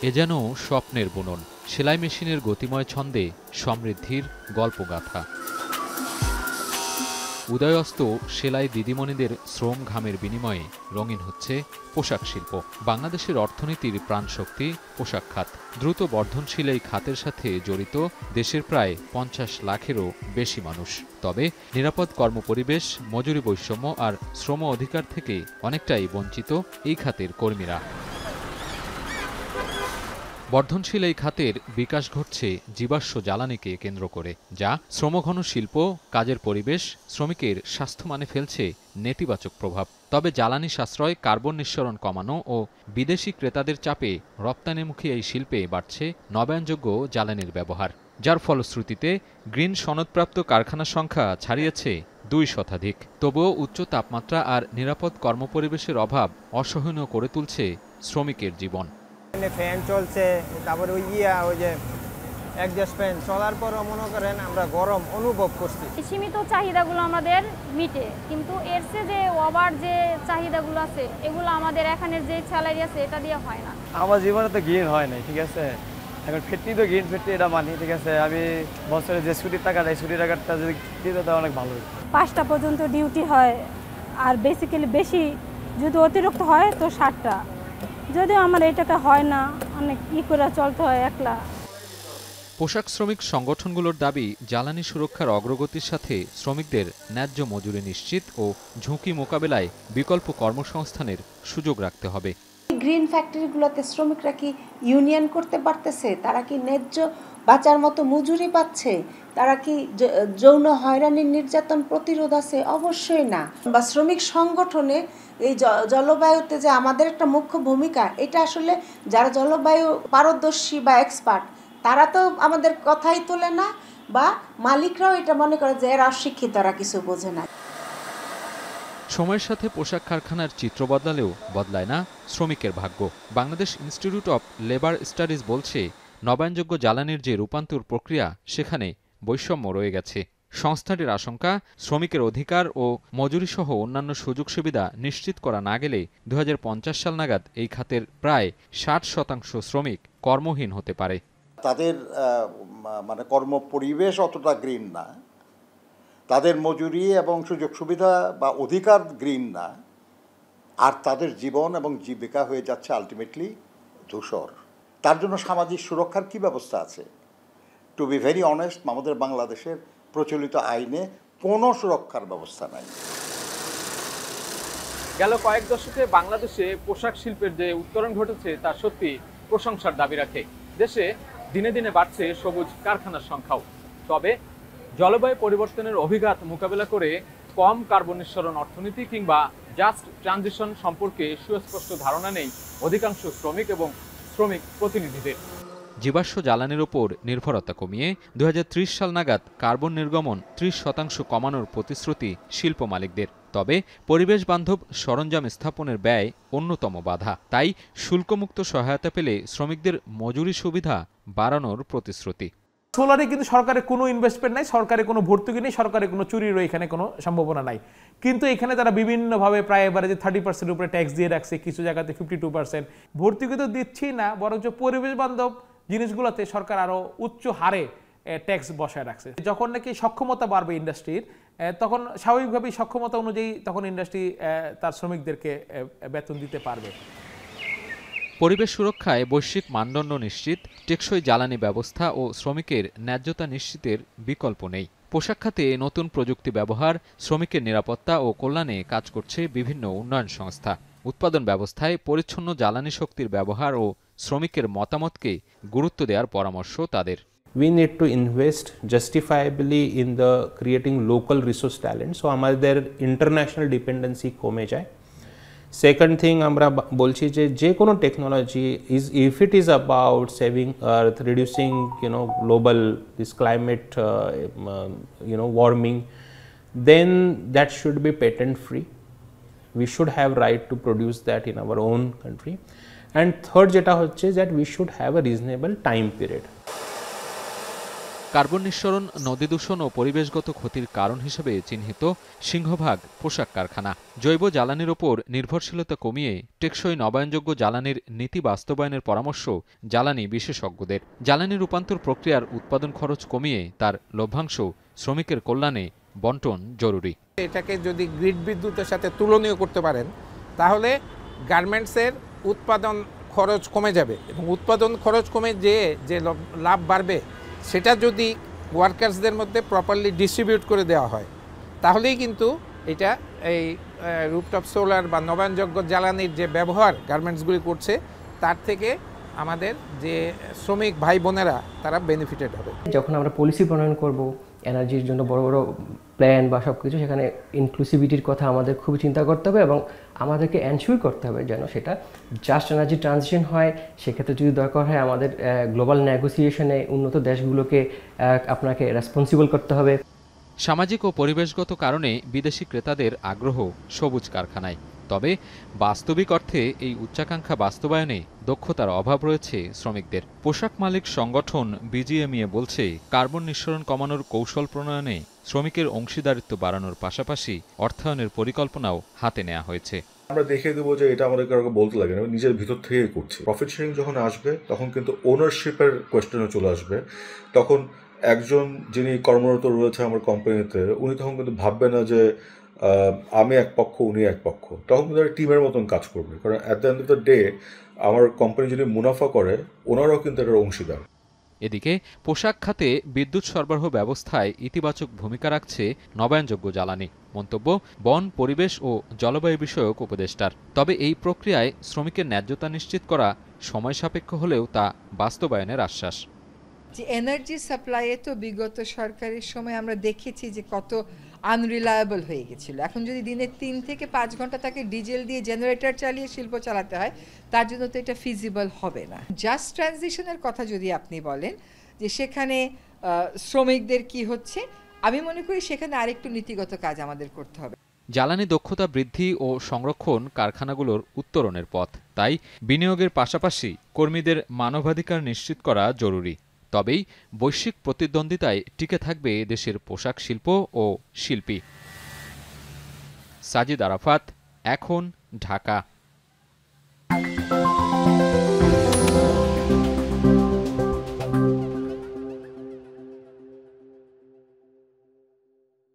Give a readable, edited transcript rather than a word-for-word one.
এ যেন স্বপ্নের বুনন, সেলাই মেশিনের গতিময় ছন্দে সমৃদ্ধির গল্পগাথা। উদয়স্ত সেলাই দিদিমণিদের শ্রম ঘামের বিনিময়ে রঙিন হচ্ছে পোশাক শিল্প। বাংলাদেশের অর্থনীতির প্রাণশক্তি পোশাক খাত। দ্রুত বর্ধনশীল এই খাতের সাথে জড়িত দেশের প্রায় ৫০ লাখেরও বেশি মানুষ। তবে নিরাপদ কর্মপরিবেশ, মজুরি বৈষম্য আর শ্রম অধিকার থেকে অনেকটাই বঞ্চিত এই খাতের কর্মীরা। বর্ধনশীল এই খাতের বিকাশ ঘটছে জীবাশ্ম জ্বালানিকে কেন্দ্র করে, যা শ্রমঘন শিল্প, কাজের পরিবেশ, শ্রমিকের স্বাস্থ্যমানে ফেলছে নেতিবাচক প্রভাব। তবে জ্বালানি সাশ্রয়, কার্বন নিঃসরণ কমানো ও বিদেশি ক্রেতাদের চাপে রপ্তানিমুখী এই শিল্পে বাড়ছে নবায়নযোগ্য জ্বালানির ব্যবহার, যার ফলশ্রুতিতে গ্রিন সনদপ্রাপ্ত কারখানার সংখ্যা ছাড়িয়েছে ২ শতাধিক। তবুও উচ্চ তাপমাত্রা আর নিরাপদ কর্মপরিবেশের অভাব অসহনীয় করে তুলছে শ্রমিকের জীবন। ফ্যান চলছে, তারপরে ওই যে একজাস্ট ফ্যান চলার পরও মনে করেন আমরা গরম অনুভব করছি। সীমিত চাহিদাগুলো আমাদের মিটে, কিন্তু এর চেয়ে যে ওভার যে চাহিদাগুলো আছে এগুলো আমাদের এখানের যে স্যালারি আছে এটা দিয়ে হয় না। আমার জীবনে তো গ্রিন হয় নাই, ঠিক আছে। এখন ফিরতি তো গ্রিন ফিরতি এটা মানি, ঠিক আছে। আমি বছরে যে ছুটির টাকাটা, এই ছুটির টাকাটা যদি দিতে তো অনেক ভালো। ৫টা পর্যন্ত ডিউটি হয়, আর বেসিক্যালি বেশি যদি অতিরিক্ত হয় তো ৭টা। যদিও আমার এই টাকা হয় না, অনেক করে চলতে হয় একলা। পোশাক শ্রমিক সংগঠনগুলোর দাবি, জ্বালানি সুরক্ষার অগ্রগতির সাথে শ্রমিকদের ন্যায্য মজুরি নিশ্চিত ও ঝুঁকি মোকাবেলায় বিকল্প কর্মসংস্থানের সুযোগ রাখতে হবে। গ্রিন ফ্যাক্টরিগুলোতে শ্রমিকরা কি ইউনিয়ন করতে পারতেছে? তারা কি ন্যায্য বাঁচার মতো মজুরি পাচ্ছে? তারা কি যৌন হয়রানির নির্যাতন প্রতিরোধ আছে? অবশ্যই না। বা শ্রমিক সংগঠনে এই জলবায়ুতে যে আমাদের একটা মুখ্য ভূমিকা, এটা আসলে যারা জলবায়ু পারদর্শী বা এক্সপার্ট তারা তো আমাদের কথাই তোলে না, বা মালিকরাও এটা মনে করে যে এরা অশিক্ষিত, তারা কিছু বোঝে না। সময়ের সাথে পোশাক কারখানার চিত্র বদলালেও বদলায় না শ্রমিকের ভাগ্য। Bangladesh institute of labour studies বলছে, নবায়নযোগ্য জ্বালানির যে রূপান্তর প্রক্রিয়া, সেখানে বৈষম্য রয়ে গেছে। সংস্থাটির আশঙ্কা, শ্রমিকের অধিকার ও মজুরিসহ অন্যান্য সুযোগ সুবিধা নিশ্চিত করা না গেলে ২০৫০ সাল নাগাদ এই খাতের প্রায় ৬০% শ্রমিক কর্মহীন হতে পারে। তাদের মানে কর্মপরিবেশ অতটা গ্রিন না, তাদের মজুরি এবং সুযোগ সুবিধা বা অধিকার গ্রিন না, আর তাদের জীবন এবং জীবিকা হয়ে যাচ্ছে আলটিমেটলি ধূসর। তার জন্য সামাজিক সুরক্ষার কি ব্যবস্থা আছে? টু বি ভেরি অনেস্ট, আমাদের বাংলাদেশের প্রচলিত আইনে কোনো সুরক্ষার ব্যবস্থা নাই। গেল কয়েক দশকে বাংলাদেশে পোশাক শিল্পের যে উত্তরণ ঘটেছে তা সত্যি প্রশংসার দাবি রাখে। দেশে দিনে দিনে বাড়ছে সবুজ কারখানার সংখ্যাও। তবে জলবায়ু পরিবর্তনের অভিঘাত মোকাবেলা করে কম কার্বন নিঃসরণ অর্থনীতি কিংবা জাস্ট ট্রানজিশন সম্পর্কে সুস্পষ্ট ধারণা নেই অধিকাংশ শ্রমিক এবং শ্রমিক প্রতিনিধিদের। জীবাশ্ম জ্বালানির ওপর নির্ভরতা কমিয়ে ২০৩০ সাল নাগাদ কার্বন নির্গমন ৩০% কমানোর প্রতিশ্রুতি শিল্প মালিকদের। তবে পরিবেশ বান্ধব সরঞ্জাম স্থাপনের ব্যয় অন্যতম বাধা। তাই শুল্কমুক্ত সহায়তা পেলে শ্রমিকদের মজুরি সুবিধা বাড়ানোর প্রতিশ্রুতি। সোলারে কিন্তু সরকারের কোনো ইনভেস্টমেন্ট নাই, সরকারের কোনো ভর্তুকি নেই, সরকারের কোনো চুরিরও এখানে কোনো সম্ভাবনা নাই। কিন্তু এখানে তারা বিভিন্নভাবে প্রায় এবারে যে 30% উপরে ট্যাক্স দিয়ে রাখছে, কিছু জায়গাতে 52%। ভর্তুকি তো দিচ্ছেই না, বরঞ্চ পরিবেশ বান্ধব জিনিসগুলোতে সরকার আরও উচ্চ হারে ট্যাক্স বসায় রাখছে। যখন নাকি সক্ষমতা বাড়বে ইন্ডাস্ট্রির, তখন স্বাভাবিকভাবেই সক্ষমতা অনুযায়ী তখন ইন্ডাস্ট্রি তার শ্রমিকদেরকে বেতন দিতে পারবে। পরিবেশ সুরক্ষায় বৈশ্বিক মানদণ্ড নিশ্চিত, টেকসই জ্বালানি ব্যবস্থা ও শ্রমিকের ন্যায্যতা নিশ্চিতের বিকল্প নেই। পোশাক খাতে নতুন প্রযুক্তি ব্যবহার, শ্রমিকের নিরাপত্তা ও কল্যাণে কাজ করছে বিভিন্ন উন্নয়ন সংস্থা। উৎপাদন ব্যবস্থায় পরিচ্ছন্ন জ্বালানি শক্তির ব্যবহার ও শ্রমিকের মতামতকে গুরুত্ব দেওয়ার পরামর্শ তাদের। We need to invest justifiably in the creating local resource talent, so আমাদের international dependency কমে যায়। সেকেন্ড থিং, আমরা বলছি যে কোনো technology is, if it is about saving earth, reducing global this climate warming, then that should be patent free. We should have right to produce that in our own country. And third যেটা হচ্ছে that we should have a reasonable time period. Carbon নিঃসরণ, নদী দূষণ ও পরিবেশগত ক্ষতির কারণ হিসেবে চিহ্নিত সিংহভাগ পোশাক কারখানা। জৈব জ্বালানির ওপর নির্ভরশীলতা কমিয়ে টেকসই নবায়নযোগ্য জ্বালানির নীতি বাস্তবায়নের পরামর্শ জ্বালানি বিশেষজ্ঞদের। জ্বালানি রূপান্তর প্রক্রিয়ার উৎপাদন খরচ কমিয়ে তার লভ্যাংশ শ্রমিকের কল্যাণে বন্টন জরুরি। এটাকে যদি গ্রিড বিদ্যুতের সাথে তুলনীয় করতে পারেন তাহলে গার্মেন্টসের উৎপাদন খরচ কমে যাবে এবং উৎপাদন খরচ কমে যে লাভ বাড়বে সেটা যদি ওয়ার্কার্সদের মধ্যে প্রপারলি ডিস্ট্রিবিউট করে দেওয়া হয় তাহলেই কিন্তু এটা এই রুফটপ সোলার বা নবায়নযোগ্য জ্বালানির যে ব্যবহার গার্মেন্টসগুলি করছে তার থেকে আমাদের যে শ্রমিক ভাই বোনেরা তারা বেনিফিটেড হবে। যখন আমরা পলিসি প্রণয়ন করব এনার্জির জন্য বড় বড় প্ল্যান বা সব কিছু, সেখানে ইনক্লুসিভিটির কথা আমাদের খুবই চিন্তা করতে হবে এবং আমাদেরকে এনশিওর করতে হবে যেন সেটা জাস্ট এনার্জি ট্রানজিশন হয়। সেক্ষেত্রে যদি দরকার হয় আমাদের গ্লোবাল নেগোসিয়েশনে উন্নত দেশগুলোকে আপনাকে রেসপন্সিবল করতে হবে। সামাজিক ও পরিবেশগত কারণে বিদেশি ক্রেতাদের আগ্রহ সবুজ কারখানায়। তবে বাস্তবিক অর্থে এই উচ্চাকাঙ্ক্ষা বাস্তবায়নে দক্ষতার অভাব রয়েছে শ্রমিকদের। পোশাক মালিক সংগঠন বিজিএমইএ বলছে, কার্বন নিঃসরণ কমানোর কৌশল প্রণয়নে শ্রমিকের অংশীদারিত্ব বাড়ানোর পাশাপাশি অর্থায়নের পরিকল্পনাও হাতে নেওয়া হয়েছে। আমরা দেখিয়ে দেবো যে এটা আমাদের কাউকে বলতে লাগে না, নিজের ভিতর থেকেই করছি। প্রফিট শেয়ারিং যখন আসবে তখন কিন্তু ওনারশিপের কোয়েশ্চেনে চলে আসবে। তখন একজন যিনি কর্মরত রয়েছে আমার কোম্পানিতে, উনি তখন কিন্তু ভাববে না যে আমি এক পক্ষ উনি এক পক্ষ, তখন কিন্তু একটা টিমের মতন কাজ করবে। কারণ at the end of the day আমার কোম্পানি যদি মুনাফা করে ওনারাও কিন্তু এটার অংশীদার। এদিকে পোশাক খাতে বিদ্যুৎ সরবরাহ ব্যবস্থায় ইতিবাচক ভূমিকা রাখছে নবায়নযোগ্য জ্বালানি, মন্তব্য বন, পরিবেশ ও জলবায়ু বিষয়ক উপদেষ্টার। তবে এই প্রক্রিয়ায় শ্রমিকের ন্যায্যতা নিশ্চিত করা সময় সাপেক্ষ হলেও তা বাস্তবায়নের আশ্বাস। যে এনার্জি সাপ্লাইয়ে তো বিগত সরকারের সময় আমরা দেখেছি যে কত আনরিলায়েবল হয়ে গেছিল। এখন যদি দিনে 3 থেকে 5 ঘন্টা তাকে ডিজেল দিয়ে জেনারেটর চালিয়ে শিল্প চালাতে হয়, তার জন্য তো এটা ফিজিবল হবে না। জাস্ট ট্রানজিশনের কথা যদি আপনি বলেন যে সেখানে শ্রমিকদের কি হচ্ছে, আমি মনে করি সেখানে আরেকটু নীতিগত কাজ আমাদের করতে হবে। জ্বালানি দক্ষতা বৃদ্ধি ও সংরক্ষণ কারখানাগুলোর উত্তরণের পথ। তাই বিনিয়োগের পাশাপাশি কর্মীদের মানবাধিকার নিশ্চিত করা জরুরি। তবেই বৈশ্বিক প্রতিদ্বন্দ্বিতায় টিকে থাকবে দেশের পোশাক শিল্প ও শিল্পী। সাজিদ আরাফাত, এখন, ঢাকা।